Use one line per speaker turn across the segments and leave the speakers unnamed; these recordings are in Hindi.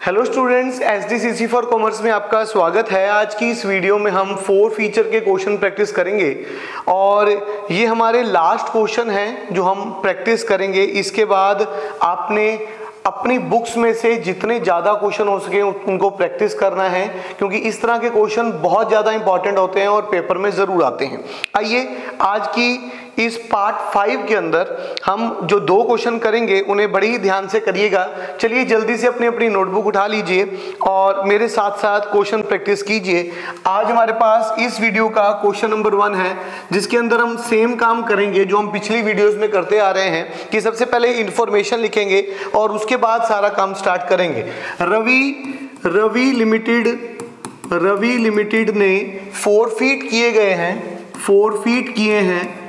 हेलो स्टूडेंट्स, एसडीसीसी फॉर कॉमर्स में आपका स्वागत है। आज की इस वीडियो में हम 4 फीचर के क्वेश्चन प्रैक्टिस करेंगे और ये हमारे लास्ट क्वेश्चन हैं जो हम प्रैक्टिस करेंगे। इसके बाद आपने अपनी बुक्स में से जितने ज़्यादा क्वेश्चन हो सके उनको प्रैक्टिस करना है, क्योंकि इस तरह के क्वेश्चन बहुत ज़्यादा इंपॉर्टेंट होते हैं और पेपर में ज़रूर आते हैं। आइए आज की इस पार्ट 5 के अंदर हम जो 2 क्वेश्चन करेंगे उन्हें बड़ी ही ध्यान से करिएगा। चलिए जल्दी से अपनी अपनी नोटबुक उठा लीजिए और मेरे साथ साथ क्वेश्चन प्रैक्टिस कीजिए। आज हमारे पास इस वीडियो का क्वेश्चन नंबर 1 है, जिसके अंदर हम सेम काम करेंगे जो हम पिछली वीडियोस में करते आ रहे हैं कि सबसे पहले इंफॉर्मेशन लिखेंगे और उसके बाद सारा काम स्टार्ट करेंगे। रवि लिमिटेड ने 4 फीट किए गए हैं 800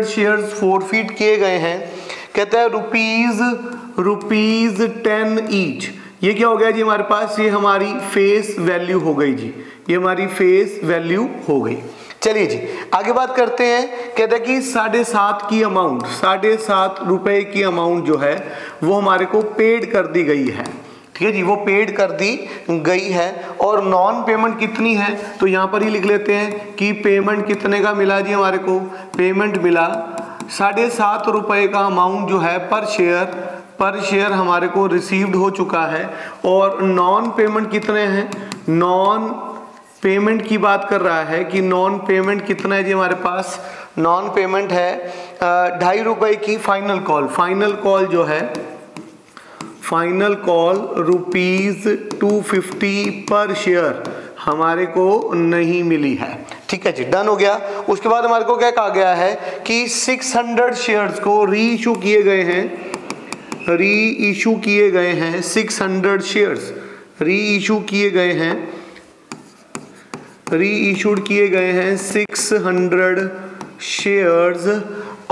शेयर्स 4 फीट किए गए हैं। कहता है रुपीज 10 ईच। ये क्या हो गया जी हमारे पास? ये हमारी फेस वैल्यू हो गई जी, ये हमारी फेस वैल्यू हो गई। चलिए जी आगे बात करते हैं। कहता है कि 7.5 रुपए की अमाउंट जो है वो हमारे को पेड कर दी गई है। ठीक है जी, वो पेड कर दी गई है। और नॉन पेमेंट कितनी है तो यहाँ पर ही लिख लेते हैं कि पेमेंट कितने का मिला जी हमारे को। पेमेंट मिला 7.5 रुपए का अमाउंट जो है पर शेयर हमारे को रिसीव्ड हो चुका है। और नॉन पेमेंट कितने हैं? नॉन पेमेंट की बात कर रहा है कि नॉन पेमेंट कितना है जी हमारे पास? नॉन पेमेंट है 2.5 रुपए की फाइनल कॉल जो है रुपीज 250 पर शेयर हमारे को नहीं मिली है। ठीक है जी, डन हो गया। उसके बाद हमारे को क्या कहा गया है कि 600 शेयर्स को री इशू किए गए हैं 600 शेयर्स री इशूड किए गए हैं 600 शेयर्स।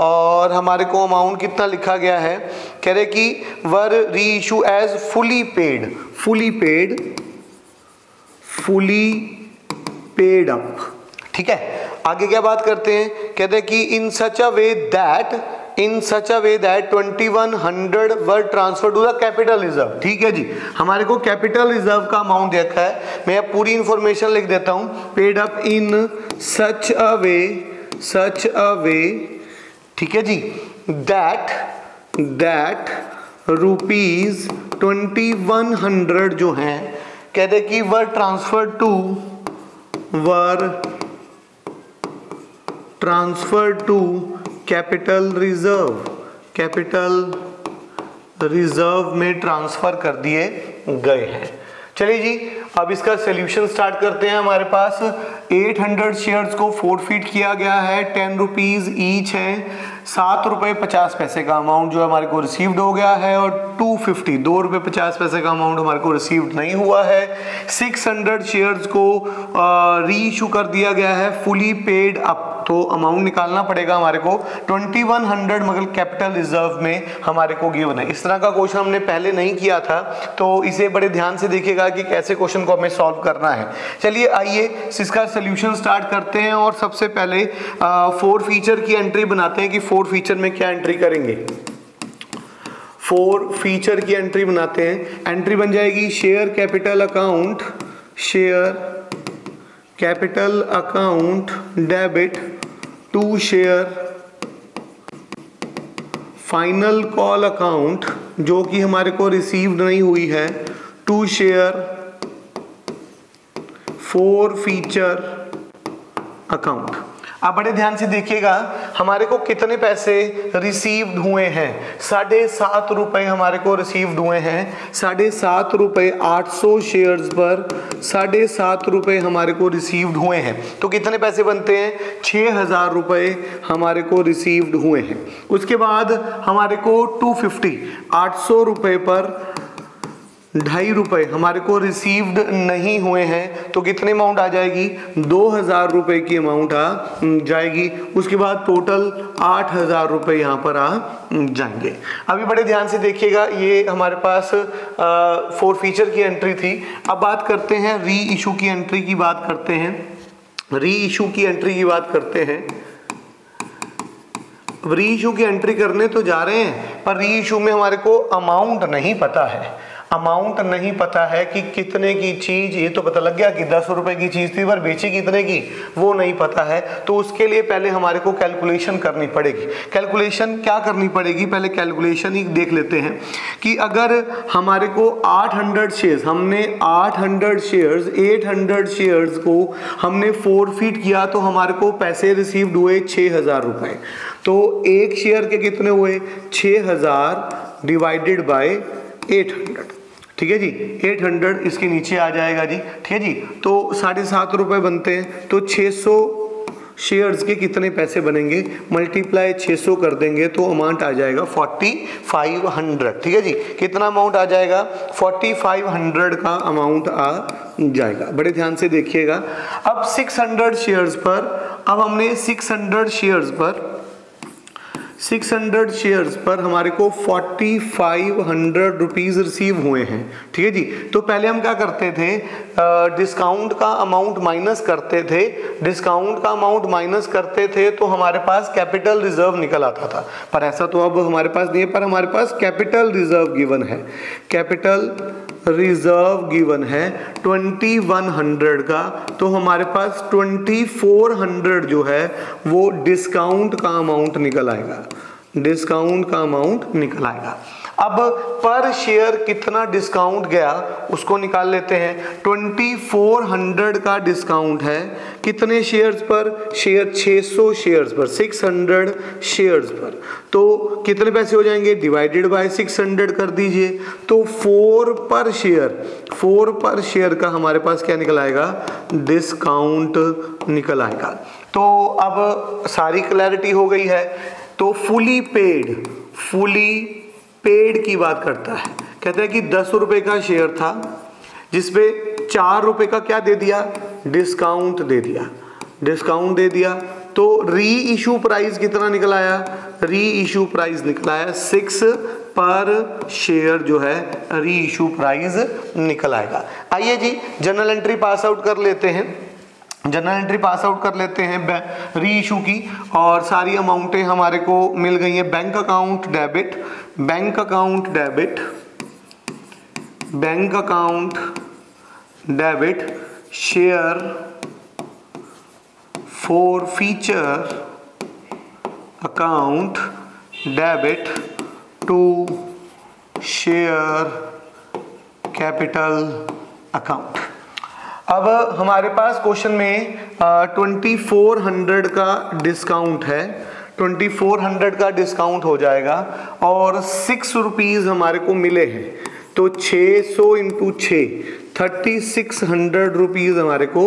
और हमारे को अमाउंट कितना लिखा गया है? कह रहे कि were reissue as fully paid up. ठीक है, आगे क्या बात करते हैं? कहते हैं कि in such a way that 2100 were transfer to the capital reserve. ठीक है जी, हमारे को कैपिटल रिजर्व का अमाउंट देखा है। मैं पूरी इंफॉर्मेशन लिख देता हूं। Paid up in such a वे ठीक है जी दैट रुपीज 2100 जो हैं कहते कि वर ट्रांसफर टू कैपिटल रिजर्व में ट्रांसफर कर दिए गए हैं। चलिए जी अब इसका सॉल्यूशन स्टार्ट करते हैं। हमारे पास 800 शेयर्स को 4 फीट किया गया है, 10 रुपीज ईच है, 7 रुपये 50 पैसे का अमाउंट जो हमारे को रिसीव्ड हो गया है। और 2 रुपये 50 पैसे का अमाउंट हमारे को रिसीव्ड नहीं हुआ है। 600 शेयर्स को री इशू कर दिया गया है फुली पेड अप, तो अमाउंट निकालना पड़ेगा हमारे को 2100 मगर कैपिटल रिजर्व में हमारे को गिवन है। इस तरह का क्वेश्चन हमने पहले नहीं किया था, तो इसे बड़े ध्यान से देखिएगा कि कैसे क्वेश्चन को हमें सॉल्व करना है। चलिए आइए इसका सोल्यूशन स्टार्ट करते हैं और सबसे पहले 4 फीचर की एंट्री बनाते हैं कि 4 फीचर में क्या एंट्री करेंगे। 4 फीचर की एंट्री बनाते हैं। एंट्री बन जाएगी share capital account debit to share final call account जो कि हमारे को रिसीव्ड नहीं हुई है टू शेयर 4 फीचर अकाउंट। आप बड़े ध्यान से देखिएगा हमारे को कितने पैसे रिसीव्ड हुए हैं। 7.5 रुपए हमारे को रिसीव्ड हुए हैं। 7.5 रुपए 800 शेयर्स पर 7.5 रुपए हमारे को रिसीव्ड हुए हैं, तो कितने पैसे बनते हैं? 6000 रुपए हमारे को रिसीव्ड हुए हैं। उसके बाद हमारे को 800 रुपए पर 2.5 रुपए हमारे को रिसीव्ड नहीं हुए हैं, तो कितने अमाउंट आ जाएगी? 2000 रुपए की अमाउंट आ जाएगी। उसके बाद टोटल 8000 रुपए यहाँ पर आ जाएंगे। अभी बड़े ध्यान से देखिएगा, ये हमारे पास 4 फीचर की एंट्री थी। अब बात करते हैं री इशू की एंट्री की बात करते हैं। री इशू की एंट्री करने तो जा रहे हैं, पर री इशू में हमारे को अमाउंट नहीं पता है, अमाउंट नहीं पता है कि कितने की चीज, ये तो पता लग गया कि 10 रुपए की चीज थी पर बेची कितने की वो नहीं पता है। तो उसके लिए पहले हमारे को कैलकुलेशन करनी पड़ेगी। कैलकुलेशन क्या करनी पड़ेगी, पहले कैलकुलेशन ही देख लेते हैं कि अगर हमारे को 800 शेयर्स, हमने 800 शेयर्स 800 शेयर्स को हमने फोरफीट किया तो हमारे को पैसे रिसीव्ड हुए 6000 रुपए। तो एक शेयर के कितने हुए, 6000 डिवाइडेड बाय 800, ठीक है जी। 800 इसके नीचे आ जाएगा जी, ठीक है जी। तो 7.5 रुपए बनते हैं, तो 600 शेयर्स के कितने पैसे बनेंगे, मल्टीप्लाई 600 कर देंगे तो अमाउंट आ जाएगा 4500, ठीक है जी। कितना अमाउंट आ जाएगा, 4500 का अमाउंट आ जाएगा। बड़े ध्यान से देखिएगा। अब 600 शेयर्स पर, अब हमने 600 शेयर्स पर हमारे को 4500 रुपीज रिसीव हुए हैं, ठीक है जी। तो पहले हम क्या करते थे, डिस्काउंट का अमाउंट माइनस करते थे, डिस्काउंट का अमाउंट माइनस करते थे तो हमारे पास कैपिटल रिजर्व निकल आता था। पर ऐसा तो अब हमारे पास नहीं है, पर हमारे पास कैपिटल रिजर्व गिवन है, कैपिटल रिजर्व गिवन है 2100 का। तो हमारे पास 2400 जो है वो डिस्काउंट का अमाउंट निकल आएगा, डिस्काउंट का अमाउंट निकल आएगा। अब पर शेयर कितना डिस्काउंट गया उसको निकाल लेते हैं। 2400 का डिस्काउंट है कितने शेयर्स पर, शेयर 600 शेयर्स पर, 600 शेयर्स पर। तो कितने पैसे हो जाएंगे, डिवाइडेड बाय 600 कर दीजिए। तो 4 पर शेयर का हमारे पास क्या निकल आएगा, डिस्काउंट निकल आएगा। तो अब सारी क्लैरिटी हो गई है। तो फुली पेड की बात करता है, कहते हैं कि 10 रुपए का शेयर था जिसपे 4 रुपए का क्या दे दिया, डिस्काउंट दे दिया। तो री इशू प्राइस कितना निकल आया, री इशू प्राइस निकल आया 6 पर शेयर जो है री इशू प्राइस निकल आएगा। आइए जी जनरल एंट्री पास आउट कर लेते हैं, री इशू की, और सारी अमाउंटें हमारे को मिल गई हैं। Bank account debit, share forfeiture account debit to share capital account. अब हमारे पास क्वेश्चन में 2400 का डिस्काउंट है, 2400 का डिस्काउंट हो जाएगा और 6 रुपीज हमारे को मिले हैं। तो 600 इंटू 6 3600 रुपीज हमारे को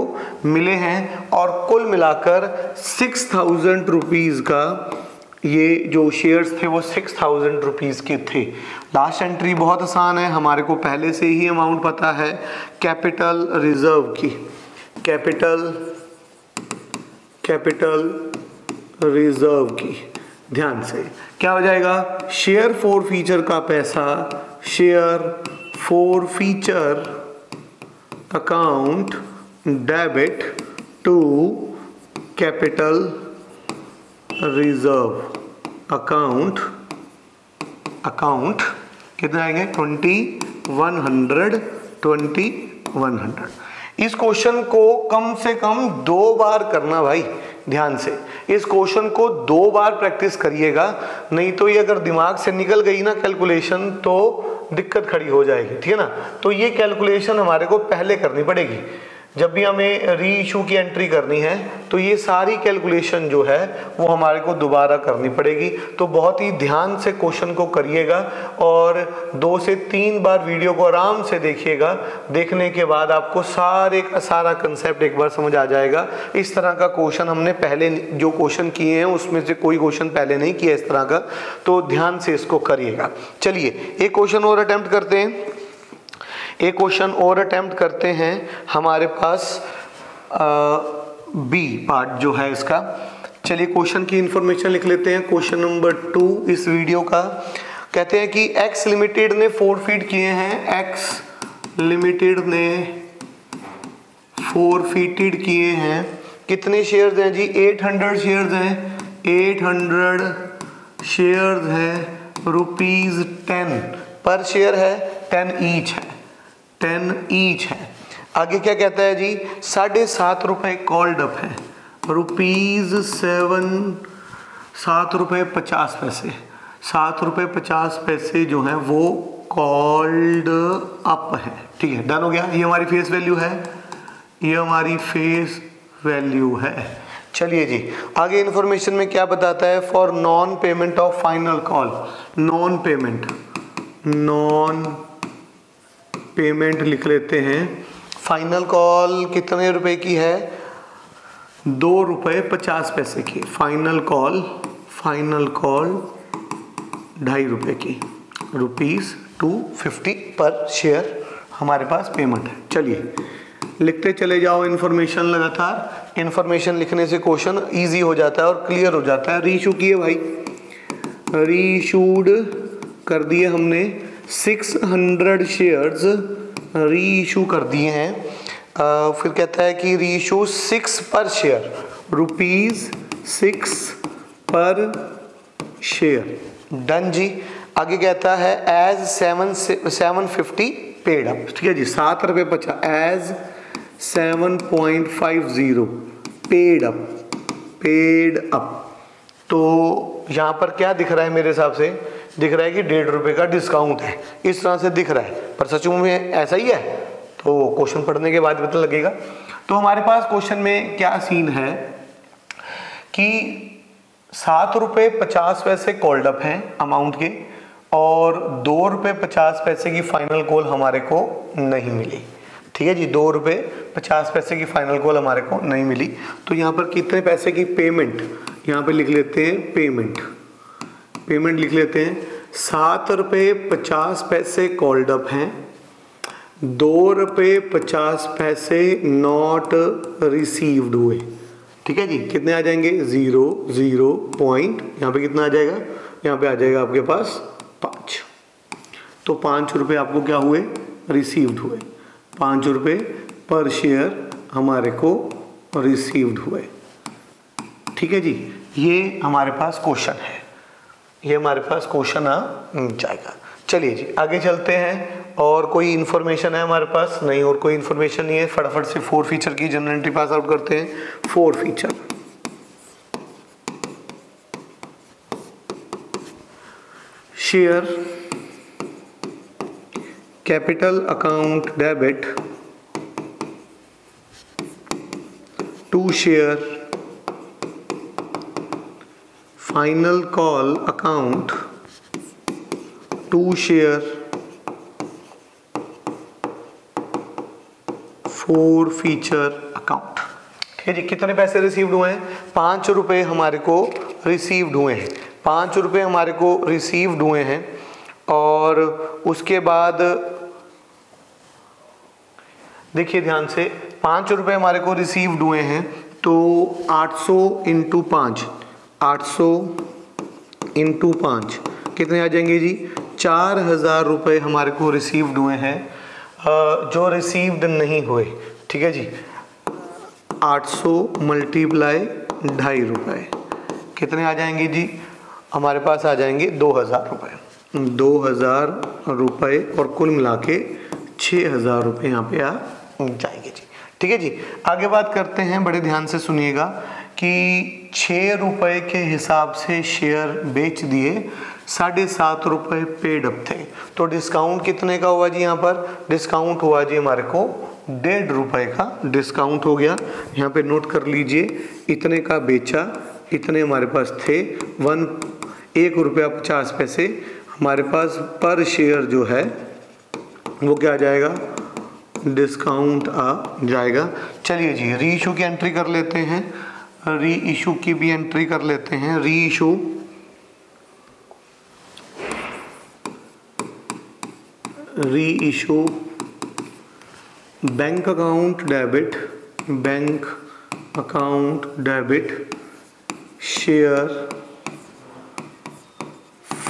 मिले हैं, और कुल मिलाकर 6000 रुपीज का ये जो शेयर्स थे वो 6000 रुपीज के थे। लास्ट एंट्री बहुत आसान है, हमारे को पहले से ही अमाउंट पता है कैपिटल रिजर्व की, कैपिटल रिजर्व की। ध्यान से क्या हो जाएगा, शेयर फॉरफीचर का पैसा share forfeiture account debit to capital reserve account कितने आएंगे 2100। इस क्वेश्चन को कम से कम 2 बार करना भाई, ध्यान से इस क्वेश्चन को 2 बार प्रैक्टिस करिएगा, नहीं तो ये अगर दिमाग से निकल गई ना कैलकुलेशन तो दिक्कत खड़ी हो जाएगी, ठीक है ना। तो ये कैलकुलेशन हमारे को पहले करनी पड़ेगी। जब भी हमें री इशू की एंट्री करनी है तो ये सारी कैलकुलेशन जो है वो हमारे को दोबारा करनी पड़ेगी। तो बहुत ही ध्यान से क्वेश्चन को करिएगा और 2 से 3 बार वीडियो को आराम से देखिएगा। देखने के बाद आपको सारा कंसेप्ट एक बार समझ आ जाएगा। इस तरह का क्वेश्चन हमने पहले जो क्वेश्चन किए हैं उसमें से कोई क्वेश्चन पहले नहीं किया इस तरह का, तो ध्यान से इसको करिएगा। चलिए एक क्वेश्चन और अटेम्प्ट करते हैं। हमारे पास बी पार्ट जो है इसका, चलिए क्वेश्चन की इंफॉर्मेशन लिख लेते हैं। क्वेश्चन नंबर 2 इस वीडियो का, कहते हैं कि एक्स लिमिटेड ने फोरफीट किए हैं, एक्स लिमिटेड ने फोरफीटेड किए हैं। कितने शेयर्स हैं जी, 800 शेयर्स हैं, 800 शेयर्स है ₹10 पर शेयर है, 10 ईच है, 10 ईच है। आगे क्या कहता है जी, ₹7.5 कॉल्ड अप है, ₹7.50, ₹7.50 जो है वो कॉल्ड अप है। ठीक है, डन हो गया। ये हमारी फेस वैल्यू है, ये हमारी फेस वैल्यू है। चलिए जी, आगे इंफॉर्मेशन में क्या बताता है, for non payment of final call, non payment लिख लेते हैं। फाइनल कॉल कितने रुपए की है, ₹2.50 की। फाइनल कॉल ₹2.50 की, ₹250 पर शेयर हमारे पास पेमेंट है। चलिए लिखते चले जाओ इन्फॉर्मेशन लगातार। इन्फॉर्मेशन लिखने से क्वेश्चन इजी हो जाता है और क्लियर हो जाता है। रीइशू किए भाई, रीइशूड कर दिए हमने 600 शेयर्स रीइशू कर दिए हैं। फिर कहता है कि रीइशू 6 पर शेयर, ₹6 पर शेयर, डन जी। आगे कहता है एज 750 पेड अप, ठीक है जी, ₹7.50 एज 7.50 पेड अप। तो यहाँ पर क्या दिख रहा है, मेरे हिसाब से दिख रहा है कि ₹1.5 का डिस्काउंट है, इस तरह से दिख रहा है, पर सच में ऐसा ही है तो क्वेश्चन पढ़ने के बाद पता लगेगा। तो हमारे पास क्वेश्चन में क्या सीन है कि ₹7.50 कॉल्ड अप हैं अमाउंट के और ₹2.50 की फाइनल कॉल हमारे को नहीं मिली। ठीक है जी, ₹2.50 की फाइनल कॉल हमारे को नहीं मिली। तो यहाँ पर कितने पैसे की पेमेंट, यहाँ पे लिख लेते हैं पेमेंट लिख लेते हैं। ₹7.50 कॉल्ड अप हैं, ₹2.50 नॉट रिसीव्ड हुए। ठीक है जी, कितने आ जाएंगे, 0 पॉइंट, यहाँ पे कितना आ जाएगा, यहाँ पे आ जाएगा आपके पास 5। तो ₹5 आपको क्या हुए, रिसीव्ड हुए, ₹5 पर शेयर हमारे को रिसीव्ड हुए। ठीक है जी, ये हमारे पास क्वेश्चन है, ये हमारे पास क्वेश्चन आ जाएगा। चलिए जी आगे चलते हैं। और कोई इन्फॉर्मेशन है हमारे पास, नहीं और कोई इन्फॉर्मेशन नहीं है। फटाफट से 4 फीचर की जनरल एंट्री पास आउट करते हैं। 4 feature, share capital account debit to share final call account to share 4 feature account. ठीक है जी, कितने पैसे रिसीव्ड हुए हैं, ₹5 हमारे को रिसीव्ड हुए हैं, ₹5 हमारे को रिसीव्ड हुए हैं। और उसके बाद देखिए ध्यान से, ₹5 हमारे को रिसीव्ड हुए हैं, तो 800 × 5, 800 × 5 कितने आ जाएंगे जी, ₹4000 हमारे को रिसीव्ड हुए हैं। जो रिसीव्ड नहीं हुए, ठीक है जी, 800 × ₹2.50 कितने आ जाएंगे जी, हमारे पास आ जाएंगे ₹2000, ₹2000 और कुल मिला के ₹6000 यहाँ पे आ जाएंगे जी। ठीक है जी, आगे बात करते हैं, बड़े ध्यान से सुनिएगा कि ₹6 के हिसाब से शेयर बेच दिए, ₹7.50 पेड अप थे। तो डिस्काउंट कितने का हुआ जी, यहाँ पर डिस्काउंट हुआ जी हमारे को ₹1.5 का डिस्काउंट हो गया। यहाँ पे नोट कर लीजिए, इतने का बेचा, इतने हमारे पास थे, ₹1.50 हमारे पास पर शेयर जो है वो क्या आ जाएगा, डिस्काउंट आ जाएगा। चलिए जी रीइशू की एंट्री कर लेते हैं, रीइशू की भी एंट्री कर लेते हैं। Reissue bank account debit share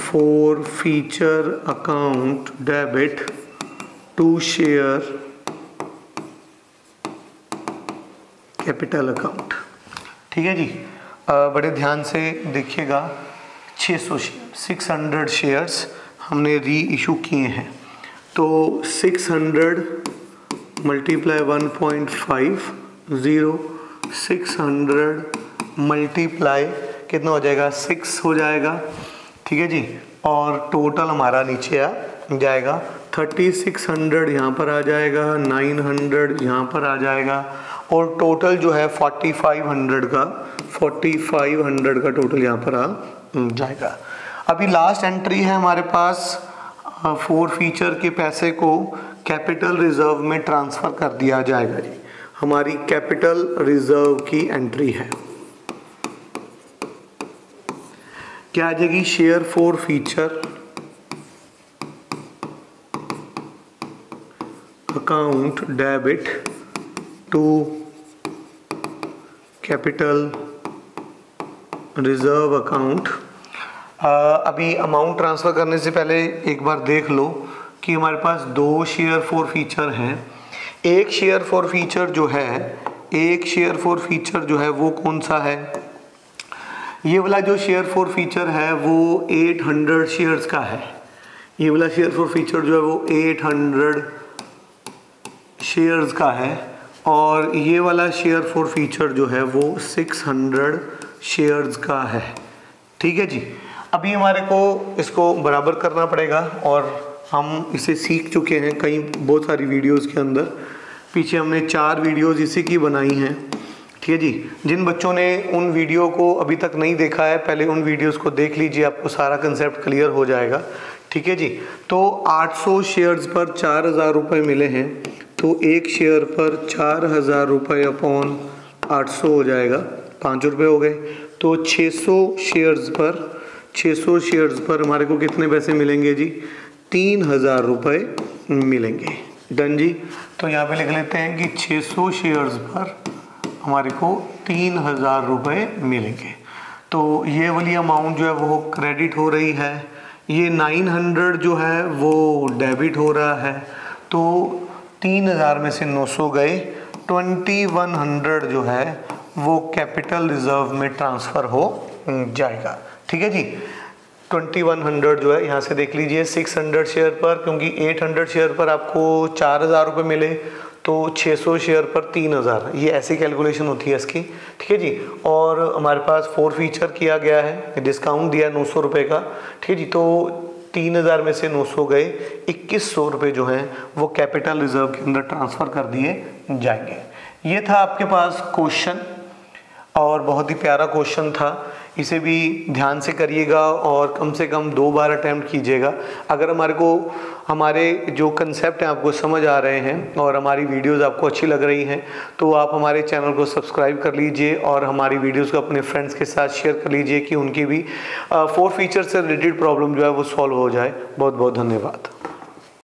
4 feature account debit to share capital account. ठीक है जी, बड़े ध्यान से देखिएगा, 600 शेयर्स हमने री इशू किए हैं। तो 600 मल्टीप्लाई 1.50, 600 मल्टीप्लाई कितना हो जाएगा 6 हो जाएगा, ठीक है जी। और टोटल हमारा नीचे आ जाएगा 3600 यहाँ पर आ जाएगा, 900 यहाँ पर आ जाएगा और टोटल जो है 4500 का टोटल यहाँ पर आ जाएगा। अभी लास्ट एंट्री है हमारे पास, 4 फीचर के पैसे को कैपिटल रिजर्व में ट्रांसफ़र कर दिया जाएगा जी। हमारी कैपिटल रिजर्व की एंट्री है, क्या आ जाएगी, share 4 feature account debit to capital reserve account. अभी अमाउंट ट्रांसफ़र करने से पहले एक बार देख लो कि हमारे पास 2 शेयर 4 फीचर हैं। एक शेयर 4 फीचर जो है वो कौन सा है, ये वाला जो शेयर 4 फीचर है वो 800 शेयर्स का है। ये वाला शेयर 4 फीचर जो है वो 800 शेयर्स का है और ये वाला शेयर 4 फीचर जो है वो 600 शेयर्स का है, ठीक है जी। अभी हमारे को इसको बराबर करना पड़ेगा और हम इसे सीख चुके हैं कई बहुत सारी वीडियोस के अंदर। पीछे हमने 4 वीडियोस इसी की बनाई हैं, ठीक है जी। जिन बच्चों ने उन वीडियो को अभी तक नहीं देखा है, पहले उन वीडियोस को देख लीजिए, आपको सारा कंसेप्ट क्लियर हो जाएगा, ठीक है जी। तो 800 शेयर्स पर 4000 रुपये मिले हैं, तो एक शेयर पर 4000 रुपये अपॉन 800 हो जाएगा, 5 रुपये हो गए। तो 600 शेयर्स पर हमारे को कितने पैसे मिलेंगे जी, 3000 रुपये मिलेंगे। डन जी। तो यहाँ पे लिख लेते हैं कि 600 शेयर्स पर हमारे को 3000 रुपये मिलेंगे। तो ये वाली अमाउंट जो है वो क्रेडिट हो रही है, ये 900 जो है वो डेबिट हो रहा है। तो 3000 में से 900 गए, 2100 जो है वो कैपिटल रिजर्व में ट्रांसफ़र हो जाएगा, ठीक है जी। 2100 जो है यहाँ से देख लीजिए 600 शेयर पर, क्योंकि 800 शेयर पर आपको 4000 रुपये मिले, तो 600 शेयर पर 3000, ये ऐसी कैलकुलेशन होती है इसकी, ठीक है जी। और हमारे पास 4 फीचर किया गया है, डिस्काउंट दिया 900 रुपये का, ठीक है जी। तो 3000 में से 900 गए, 2100 रुपये जो हैं वो कैपिटल रिजर्व के अंदर ट्रांसफ़र कर दिए जाएंगे। ये था आपके पास क्वेश्चन और बहुत ही प्यारा क्वेश्चन था। इसे भी ध्यान से करिएगा और कम से कम 2 बार अटैम्प्ट कीजिएगा। अगर हमारे जो कंसेप्ट हैं आपको समझ आ रहे हैं और हमारी वीडियोस आपको अच्छी लग रही हैं, तो आप हमारे चैनल को सब्सक्राइब कर लीजिए और हमारी वीडियोस को अपने फ्रेंड्स के साथ शेयर कर लीजिए कि उनकी भी 4 फीचर से रिलेटेड प्रॉब्लम जो है वो सॉल्व हो जाए। बहुत बहुत धन्यवाद।